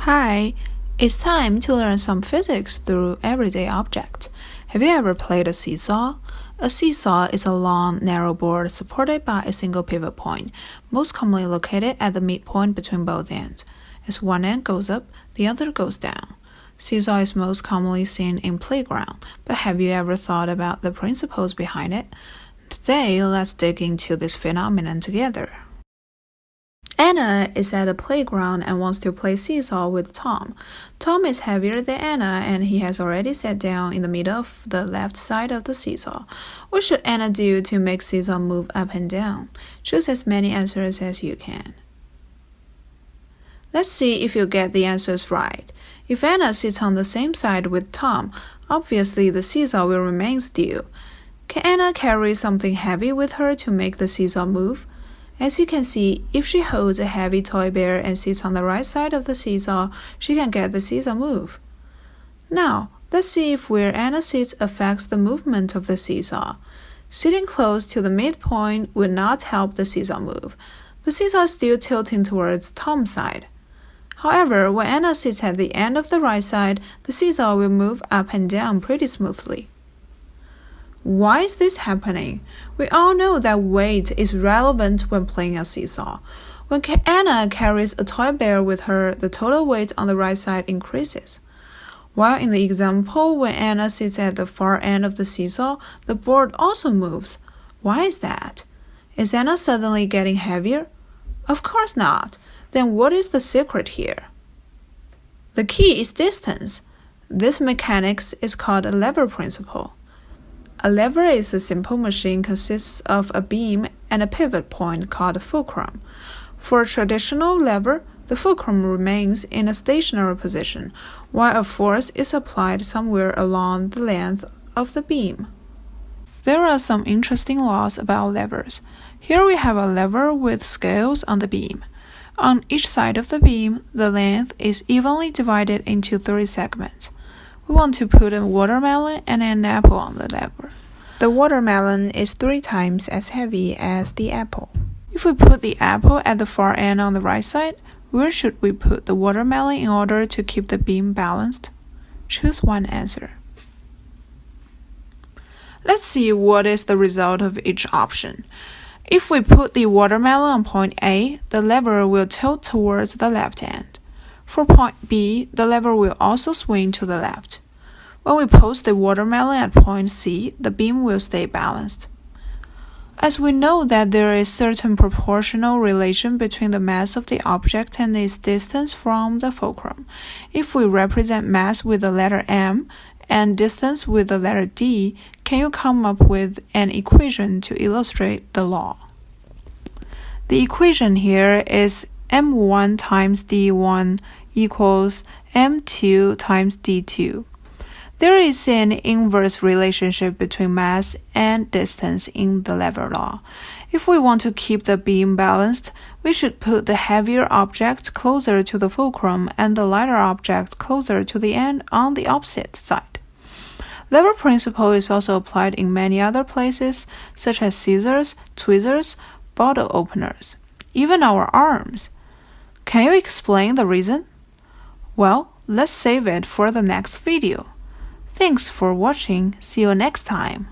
Hi, it's time to learn some physics through everyday objects. Have you ever played a seesaw? A seesaw is a long, narrow board supported by a single pivot point, most commonly located at the midpoint between both ends. As one end goes up, the other goes down. Seesaw is most commonly seen in playground, but have you ever thought about the principles behind it? Today, let's dig into this phenomenon together. Anna is at a playground and wants to play seesaw with Tom. Tom is heavier than Anna and he has already sat down in the middle of the left side of the seesaw. What should Anna do to make seesaw move up and down? Choose as many answers as you can. Let's see if you get the answers right. If Anna sits on the same side with Tom, obviously the seesaw will remain still. Can Anna carry something heavy with her to make the seesaw move? As you can see, if she holds a heavy toy bear and sits on the right side of the seesaw, she can get the seesaw move. Now, let's see if where Anna sits affects the movement of the seesaw. Sitting close to the midpoint will not help the seesaw move. The seesaw is still tilting towards Tom's side. However, when Anna sits at the end of the right side, the seesaw will move up and down pretty smoothly. Why is this happening? We all know that weight is relevant when playing a seesaw. When Anna carries a toy bear with her, the total weight on the right side increases. While in the example, when Anna sits at the far end of the seesaw, the board also moves. Why is that? Is Anna suddenly getting heavier? Of course not. Then what is the secret here? The key is distance. This mechanics is called a lever principle. A lever is a simple machine consists of a beam and a pivot point called a fulcrum. For a traditional lever, the fulcrum remains in a stationary position, while a force is applied somewhere along the length of the beam. There are some interesting laws about levers. Here we have a lever with scales on the beam. On each side of the beam, the length is evenly divided into 3 segments. We want to put a watermelon and an apple on the lever. The watermelon is 3 times as heavy as the apple. If we put the apple at the far end on the right side, where should we put the watermelon in order to keep the beam balanced? Choose one answer. Let's see what is the result of each option. If we put the watermelon on point A, the lever will tilt towards the left end. For point B, the lever will also swing to the left. When we post the watermelon at point C, the beam will stay balanced. As we know that there is certain proportional relation between the mass of the object and its distance from the fulcrum, if we represent mass with the letter M and distance with the letter D, can you come up with an equation to illustrate the law? The equation here is m1 times d1 equals m2 times d2. There is an inverse relationship between mass and distance in the lever law. If we want to keep the beam balanced, we should put the heavier object closer to the fulcrum and the lighter object closer to the end on the opposite side. Lever principle is also applied in many other places, such as scissors, tweezers, bottle openers, even our arms. Can you explain the reason? Well, let's save it for the next video. Thanks for watching. See you next time.